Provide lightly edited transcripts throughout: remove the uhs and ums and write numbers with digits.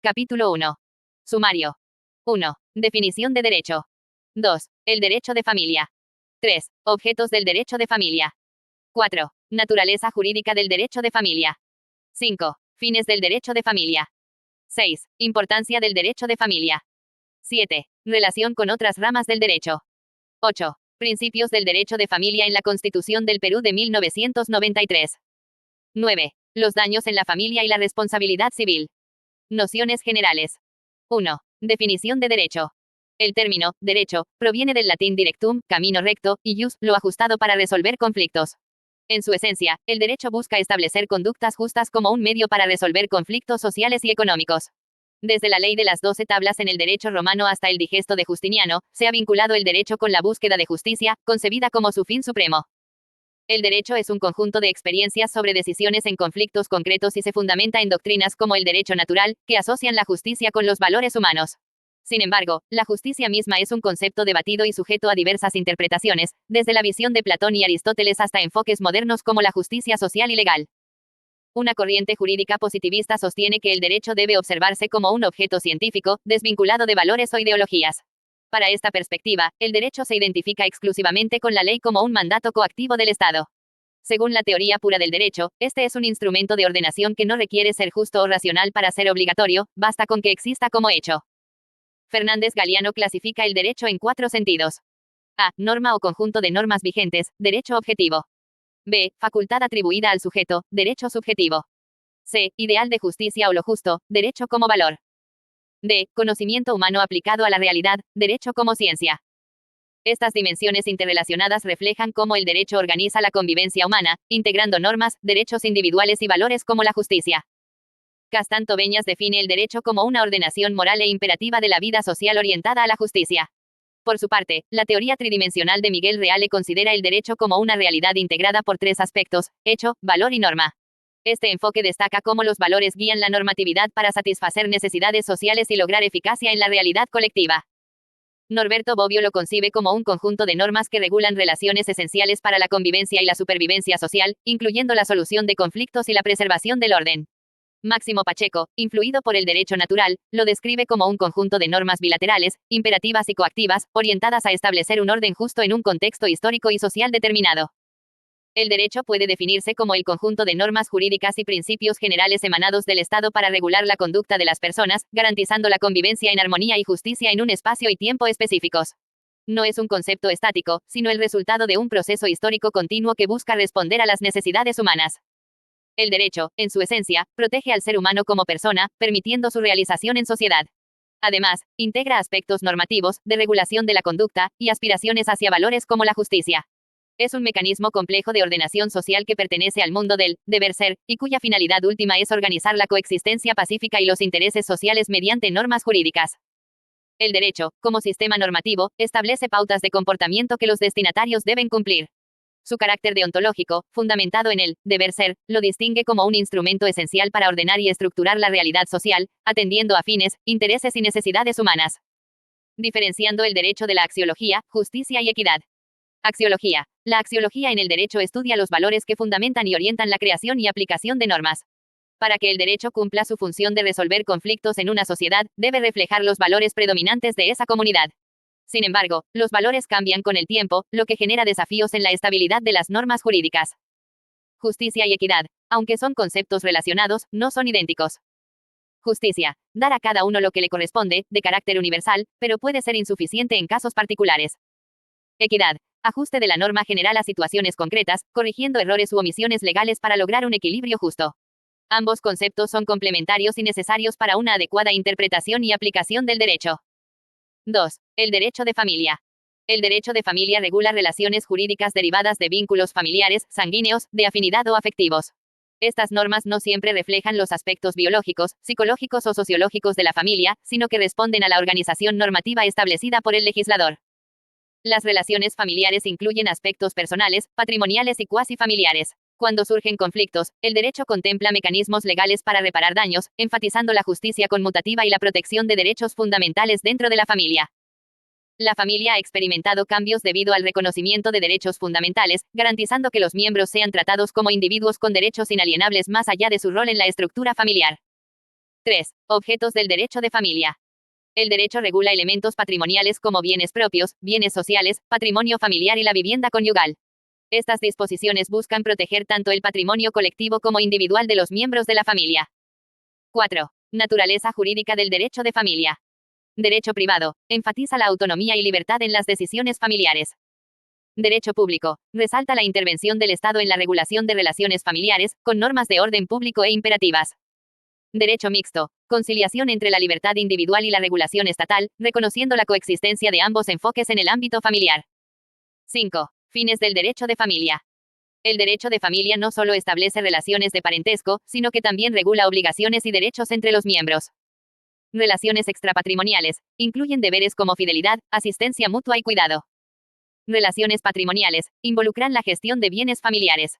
Capítulo 1. Sumario. 1. Definición de derecho. 2. El derecho de familia. 3. Objetos del derecho de familia. 4. Naturaleza jurídica del derecho de familia. 5. Fines del derecho de familia. 6. Importancia del derecho de familia. 7. Relación con otras ramas del derecho. 8. Principios del derecho de familia en la Constitución del Perú de 1993. 9. Los daños en la familia y la responsabilidad civil. Nociones generales. 1. Definición de derecho. El término, derecho, proviene del latín directum, camino recto, y jus, lo ajustado para resolver conflictos. En su esencia, el derecho busca establecer conductas justas como un medio para resolver conflictos sociales y económicos. Desde la ley de las 12 tablas en el derecho romano hasta el digesto de Justiniano, se ha vinculado el derecho con la búsqueda de justicia, concebida como su fin supremo. El derecho es un conjunto de experiencias sobre decisiones en conflictos concretos y se fundamenta en doctrinas como el derecho natural, que asocian la justicia con los valores humanos. Sin embargo, la justicia misma es un concepto debatido y sujeto a diversas interpretaciones, desde la visión de Platón y Aristóteles hasta enfoques modernos como la justicia social y legal. Una corriente jurídica positivista sostiene que el derecho debe observarse como un objeto científico, desvinculado de valores o ideologías. Para esta perspectiva, el derecho se identifica exclusivamente con la ley como un mandato coactivo del Estado. Según la teoría pura del derecho, este es un instrumento de ordenación que no requiere ser justo o racional para ser obligatorio, basta con que exista como hecho. Fernández Galiano clasifica el derecho en 4 sentidos. A. Norma o conjunto de normas vigentes, derecho objetivo. B. Facultad atribuida al sujeto, derecho subjetivo. C. Ideal de justicia o lo justo, derecho como valor. D. Conocimiento humano aplicado a la realidad, derecho como ciencia. Estas dimensiones interrelacionadas reflejan cómo el derecho organiza la convivencia humana, integrando normas, derechos individuales y valores como la justicia. Castán Tobeñas define el derecho como una ordenación moral e imperativa de la vida social orientada a la justicia. Por su parte, la teoría tridimensional de Miguel Reale considera el derecho como una realidad integrada por 3 aspectos: hecho, valor y norma. Este enfoque destaca cómo los valores guían la normatividad para satisfacer necesidades sociales y lograr eficacia en la realidad colectiva. Norberto Bobbio lo concibe como un conjunto de normas que regulan relaciones esenciales para la convivencia y la supervivencia social, incluyendo la solución de conflictos y la preservación del orden. Máximo Pacheco, influido por el derecho natural, lo describe como un conjunto de normas bilaterales, imperativas y coactivas, orientadas a establecer un orden justo en un contexto histórico y social determinado. El derecho puede definirse como el conjunto de normas jurídicas y principios generales emanados del Estado para regular la conducta de las personas, garantizando la convivencia en armonía y justicia en un espacio y tiempo específicos. No es un concepto estático, sino el resultado de un proceso histórico continuo que busca responder a las necesidades humanas. El derecho, en su esencia, protege al ser humano como persona, permitiendo su realización en sociedad. Además, integra aspectos normativos, de regulación de la conducta, y aspiraciones hacia valores como la justicia. Es un mecanismo complejo de ordenación social que pertenece al mundo del deber ser, y cuya finalidad última es organizar la coexistencia pacífica y los intereses sociales mediante normas jurídicas. El derecho, como sistema normativo, establece pautas de comportamiento que los destinatarios deben cumplir. Su carácter deontológico, fundamentado en el deber ser, lo distingue como un instrumento esencial para ordenar y estructurar la realidad social, atendiendo a fines, intereses y necesidades humanas. Diferenciando el derecho de la axiología, justicia y equidad. Axiología. La axiología en el derecho estudia los valores que fundamentan y orientan la creación y aplicación de normas. Para que el derecho cumpla su función de resolver conflictos en una sociedad, debe reflejar los valores predominantes de esa comunidad. Sin embargo, los valores cambian con el tiempo, lo que genera desafíos en la estabilidad de las normas jurídicas. Justicia y equidad. Aunque son conceptos relacionados, no son idénticos. Justicia. Dar a cada uno lo que le corresponde, de carácter universal, pero puede ser insuficiente en casos particulares. Equidad. Ajuste de la norma general a situaciones concretas, corrigiendo errores u omisiones legales para lograr un equilibrio justo. Ambos conceptos son complementarios y necesarios para una adecuada interpretación y aplicación del derecho. 2. El derecho de familia. El derecho de familia regula relaciones jurídicas derivadas de vínculos familiares, sanguíneos, de afinidad o afectivos. Estas normas no siempre reflejan los aspectos biológicos, psicológicos o sociológicos de la familia, sino que responden a la organización normativa establecida por el legislador. Las relaciones familiares incluyen aspectos personales, patrimoniales y cuasi familiares. Cuando surgen conflictos, el derecho contempla mecanismos legales para reparar daños, enfatizando la justicia conmutativa y la protección de derechos fundamentales dentro de la familia. La familia ha experimentado cambios debido al reconocimiento de derechos fundamentales, garantizando que los miembros sean tratados como individuos con derechos inalienables más allá de su rol en la estructura familiar. 3. Objetos del derecho de familia. El derecho regula elementos patrimoniales como bienes propios, bienes sociales, patrimonio familiar y la vivienda conyugal. Estas disposiciones buscan proteger tanto el patrimonio colectivo como individual de los miembros de la familia. 4. Naturaleza jurídica del derecho de familia. Derecho privado. Enfatiza la autonomía y libertad en las decisiones familiares. Derecho público. Resalta la intervención del Estado en la regulación de relaciones familiares, con normas de orden público e imperativas. Derecho mixto. Conciliación entre la libertad individual y la regulación estatal, reconociendo la coexistencia de ambos enfoques en el ámbito familiar. 5. Fines del derecho de familia. El derecho de familia no solo establece relaciones de parentesco, sino que también regula obligaciones y derechos entre los miembros. Relaciones extrapatrimoniales. Incluyen deberes como fidelidad, asistencia mutua y cuidado. Relaciones patrimoniales. Involucran la gestión de bienes familiares.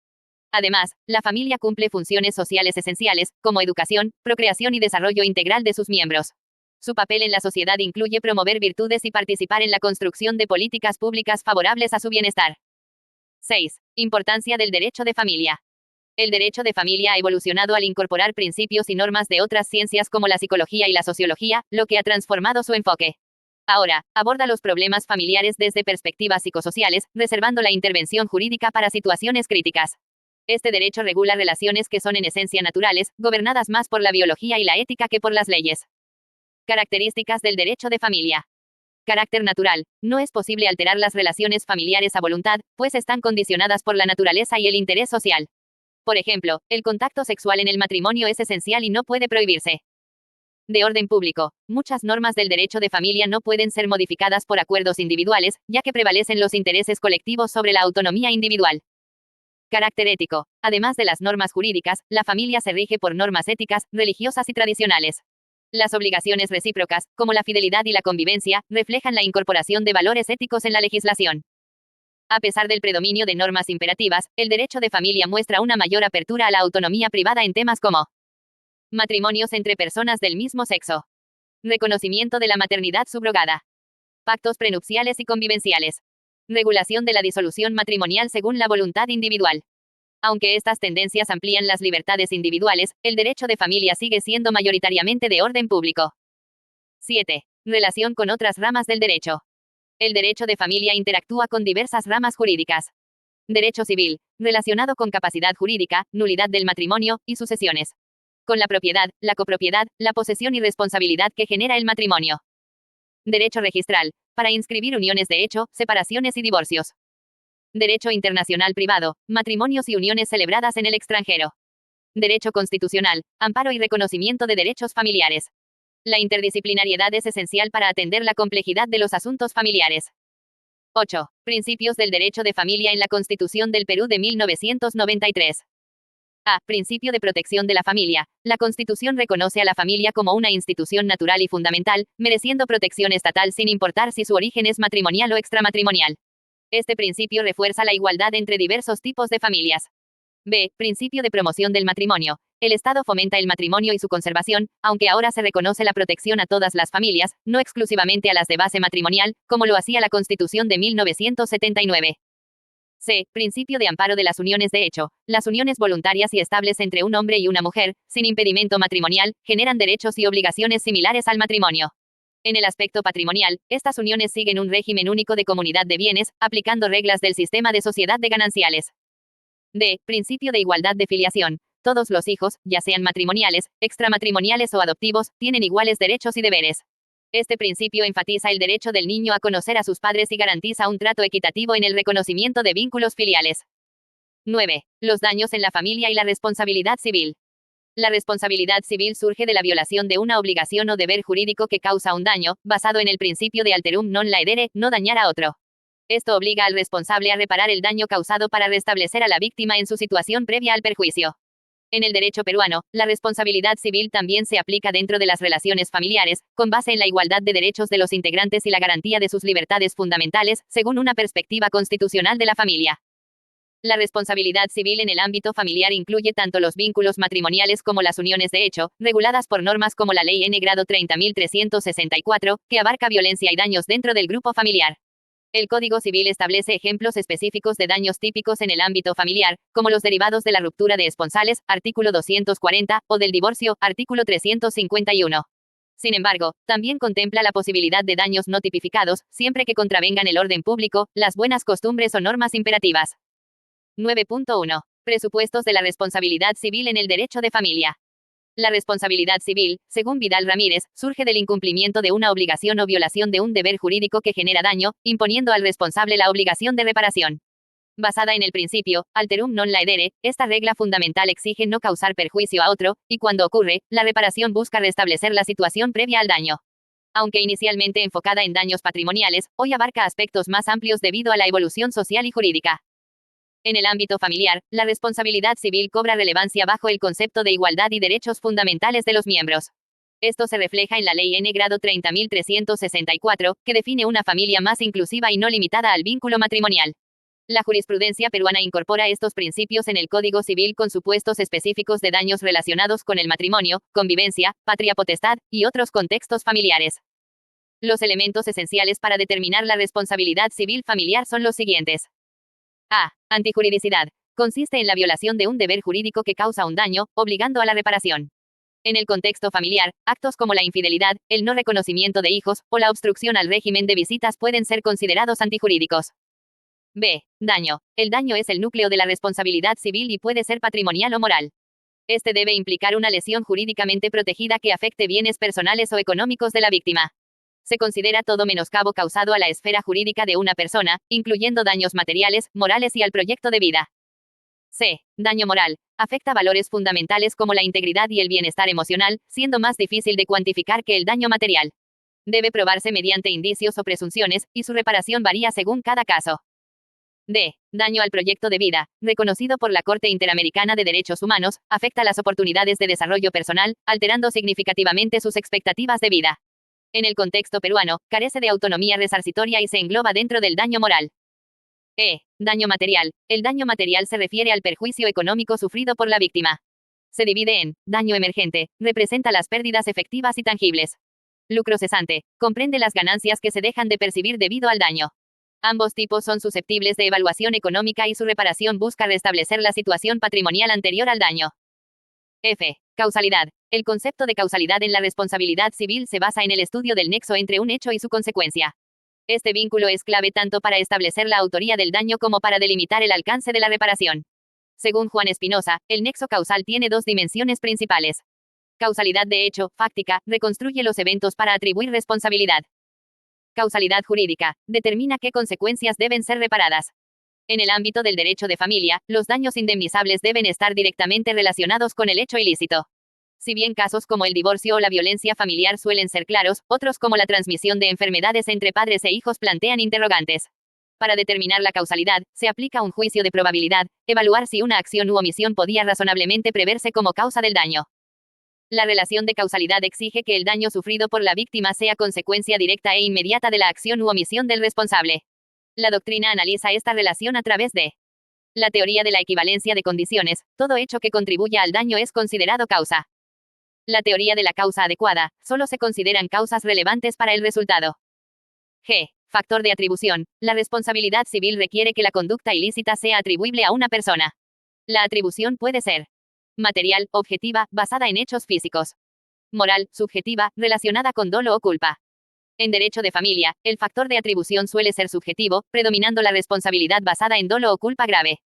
Además, la familia cumple funciones sociales esenciales, como educación, procreación y desarrollo integral de sus miembros. Su papel en la sociedad incluye promover virtudes y participar en la construcción de políticas públicas favorables a su bienestar. 6. Importancia del derecho de familia. El derecho de familia ha evolucionado al incorporar principios y normas de otras ciencias como la psicología y la sociología, lo que ha transformado su enfoque. Ahora, aborda los problemas familiares desde perspectivas psicosociales, reservando la intervención jurídica para situaciones críticas. Este derecho regula relaciones que son en esencia naturales, gobernadas más por la biología y la ética que por las leyes. Características del derecho de familia. Carácter natural. No es posible alterar las relaciones familiares a voluntad, pues están condicionadas por la naturaleza y el interés social. Por ejemplo, el contacto sexual en el matrimonio es esencial y no puede prohibirse. De orden público. Muchas normas del derecho de familia no pueden ser modificadas por acuerdos individuales, ya que prevalecen los intereses colectivos sobre la autonomía individual. Carácter ético. Además de las normas jurídicas, la familia se rige por normas éticas, religiosas y tradicionales. Las obligaciones recíprocas, como la fidelidad y la convivencia, reflejan la incorporación de valores éticos en la legislación. A pesar del predominio de normas imperativas, el derecho de familia muestra una mayor apertura a la autonomía privada en temas como matrimonios entre personas del mismo sexo, reconocimiento de la maternidad subrogada, pactos prenupciales y convivenciales, regulación de la disolución matrimonial según la voluntad individual. Aunque estas tendencias amplían las libertades individuales, el derecho de familia sigue siendo mayoritariamente de orden público. 7. Relación con otras ramas del derecho. El derecho de familia interactúa con diversas ramas jurídicas. Derecho civil, relacionado con capacidad jurídica, nulidad del matrimonio, y sucesiones. Con la propiedad, la copropiedad, la posesión y responsabilidad que genera el matrimonio. Derecho registral, para inscribir uniones de hecho, separaciones y divorcios. Derecho internacional privado, matrimonios y uniones celebradas en el extranjero. Derecho constitucional, amparo y reconocimiento de derechos familiares. La interdisciplinariedad es esencial para atender la complejidad de los asuntos familiares. 8. Principios del derecho de familia en la Constitución del Perú de 1993. A. Principio de protección de la familia. La Constitución reconoce a la familia como una institución natural y fundamental, mereciendo protección estatal sin importar si su origen es matrimonial o extramatrimonial. Este principio refuerza la igualdad entre diversos tipos de familias. B. Principio de promoción del matrimonio. El Estado fomenta el matrimonio y su conservación, aunque ahora se reconoce la protección a todas las familias, no exclusivamente a las de base matrimonial, como lo hacía la Constitución de 1979. C. Principio de amparo de las uniones de hecho. Las uniones voluntarias y estables entre un hombre y una mujer, sin impedimento matrimonial, generan derechos y obligaciones similares al matrimonio. En el aspecto patrimonial, estas uniones siguen un régimen único de comunidad de bienes, aplicando reglas del sistema de sociedad de gananciales. D. Principio de igualdad de filiación. Todos los hijos, ya sean matrimoniales, extramatrimoniales o adoptivos, tienen iguales derechos y deberes. Este principio enfatiza el derecho del niño a conocer a sus padres y garantiza un trato equitativo en el reconocimiento de vínculos filiales. 9. Los daños en la familia y la responsabilidad civil. La responsabilidad civil surge de la violación de una obligación o deber jurídico que causa un daño, basado en el principio de alterum non laedere, no dañar a otro. Esto obliga al responsable a reparar el daño causado para restablecer a la víctima en su situación previa al perjuicio. En el derecho peruano, la responsabilidad civil también se aplica dentro de las relaciones familiares, con base en la igualdad de derechos de los integrantes y la garantía de sus libertades fundamentales, según una perspectiva constitucional de la familia. La responsabilidad civil en el ámbito familiar incluye tanto los vínculos matrimoniales como las uniones de hecho, reguladas por normas como la Ley N. Grado 30.364, que abarca violencia y daños dentro del grupo familiar. El Código Civil establece ejemplos específicos de daños típicos en el ámbito familiar, como los derivados de la ruptura de esponsales, artículo 240, o del divorcio, artículo 351. Sin embargo, también contempla la posibilidad de daños no tipificados, siempre que contravengan el orden público, las buenas costumbres o normas imperativas. 9.1. Presupuestos de la responsabilidad civil en el derecho de familia. La responsabilidad civil, según Vidal Ramírez, surge del incumplimiento de una obligación o violación de un deber jurídico que genera daño, imponiendo al responsable la obligación de reparación. Basada en el principio, alterum non laedere, esta regla fundamental exige no causar perjuicio a otro, y cuando ocurre, la reparación busca restablecer la situación previa al daño. Aunque inicialmente enfocada en daños patrimoniales, hoy abarca aspectos más amplios debido a la evolución social y jurídica. En el ámbito familiar, la responsabilidad civil cobra relevancia bajo el concepto de igualdad y derechos fundamentales de los miembros. Esto se refleja en la Ley N. Grado 30.364, que define una familia más inclusiva y no limitada al vínculo matrimonial. La jurisprudencia peruana incorpora estos principios en el Código Civil con supuestos específicos de daños relacionados con el matrimonio, convivencia, patria potestad, y otros contextos familiares. Los elementos esenciales para determinar la responsabilidad civil familiar son los siguientes. A. Antijuridicidad. Consiste en la violación de un deber jurídico que causa un daño, obligando a la reparación. En el contexto familiar, actos como la infidelidad, el no reconocimiento de hijos, o la obstrucción al régimen de visitas pueden ser considerados antijurídicos. B. Daño. El daño es el núcleo de la responsabilidad civil y puede ser patrimonial o moral. Este debe implicar una lesión jurídicamente protegida que afecte bienes personales o económicos de la víctima. Se considera todo menoscabo causado a la esfera jurídica de una persona, incluyendo daños materiales, morales y al proyecto de vida. C. Daño moral. Afecta valores fundamentales como la integridad y el bienestar emocional, siendo más difícil de cuantificar que el daño material. Debe probarse mediante indicios o presunciones, y su reparación varía según cada caso. D. Daño al proyecto de vida, reconocido por la Corte Interamericana de Derechos Humanos, afecta las oportunidades de desarrollo personal, alterando significativamente sus expectativas de vida. En el contexto peruano, carece de autonomía resarcitoria y se engloba dentro del daño moral. E. Daño material. El daño material se refiere al perjuicio económico sufrido por la víctima. Se divide en daño emergente, representa las pérdidas efectivas y tangibles. Lucro cesante, comprende las ganancias que se dejan de percibir debido al daño. Ambos tipos son susceptibles de evaluación económica y su reparación busca restablecer la situación patrimonial anterior al daño. F. Causalidad. El concepto de causalidad en la responsabilidad civil se basa en el estudio del nexo entre un hecho y su consecuencia. Este vínculo es clave tanto para establecer la autoría del daño como para delimitar el alcance de la reparación. Según Juan Espinosa, el nexo causal tiene dos dimensiones principales. Causalidad de hecho, fáctica, reconstruye los eventos para atribuir responsabilidad. Causalidad jurídica, determina qué consecuencias deben ser reparadas. En el ámbito del derecho de familia, los daños indemnizables deben estar directamente relacionados con el hecho ilícito. Si bien casos como el divorcio o la violencia familiar suelen ser claros, otros como la transmisión de enfermedades entre padres e hijos plantean interrogantes. Para determinar la causalidad, se aplica un juicio de probabilidad, evaluar si una acción u omisión podía razonablemente preverse como causa del daño. La relación de causalidad exige que el daño sufrido por la víctima sea consecuencia directa e inmediata de la acción u omisión del responsable. La doctrina analiza esta relación a través de la teoría de la equivalencia de condiciones. Todo hecho que contribuya al daño es considerado causa. La teoría de la causa adecuada. Solo se consideran causas relevantes para el resultado. G. Factor de atribución. La responsabilidad civil requiere que la conducta ilícita sea atribuible a una persona. La atribución puede ser material, objetiva, basada en hechos físicos. Moral, subjetiva, relacionada con dolo o culpa. En derecho de familia, el factor de atribución suele ser subjetivo, predominando la responsabilidad basada en dolo o culpa grave.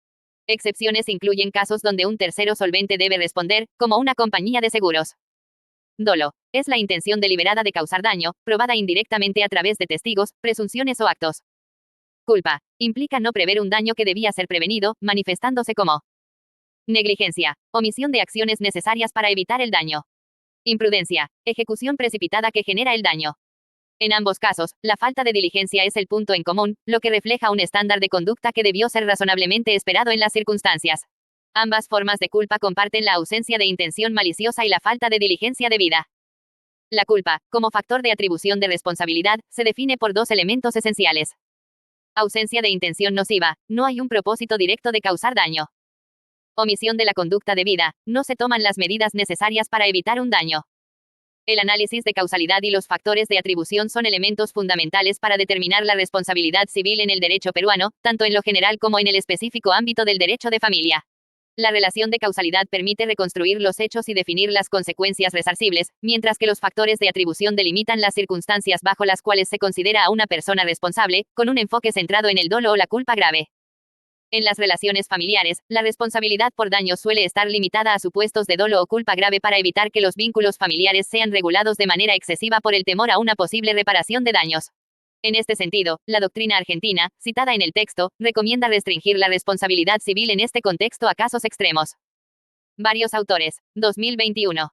Excepciones incluyen casos donde un tercero solvente debe responder, como una compañía de seguros. Dolo. Es la intención deliberada de causar daño, probada indirectamente a través de testigos, presunciones o actos. Culpa. Implica no prever un daño que debía ser prevenido, manifestándose como negligencia. Omisión de acciones necesarias para evitar el daño. Imprudencia. Ejecución precipitada que genera el daño. En ambos casos, la falta de diligencia es el punto en común, lo que refleja un estándar de conducta que debió ser razonablemente esperado en las circunstancias. Ambas formas de culpa comparten la ausencia de intención maliciosa y la falta de diligencia debida. La culpa, como factor de atribución de responsabilidad, se define por dos elementos esenciales. Ausencia de intención nociva, no hay un propósito directo de causar daño. Omisión de la conducta debida, no se toman las medidas necesarias para evitar un daño. El análisis de causalidad y los factores de atribución son elementos fundamentales para determinar la responsabilidad civil en el derecho peruano, tanto en lo general como en el específico ámbito del derecho de familia. La relación de causalidad permite reconstruir los hechos y definir las consecuencias resarcibles, mientras que los factores de atribución delimitan las circunstancias bajo las cuales se considera a una persona responsable, con un enfoque centrado en el dolo o la culpa grave. En las relaciones familiares, la responsabilidad por daños suele estar limitada a supuestos de dolo o culpa grave para evitar que los vínculos familiares sean regulados de manera excesiva por el temor a una posible reparación de daños. En este sentido, la doctrina argentina, citada en el texto, recomienda restringir la responsabilidad civil en este contexto a casos extremos. Varios autores. 2021.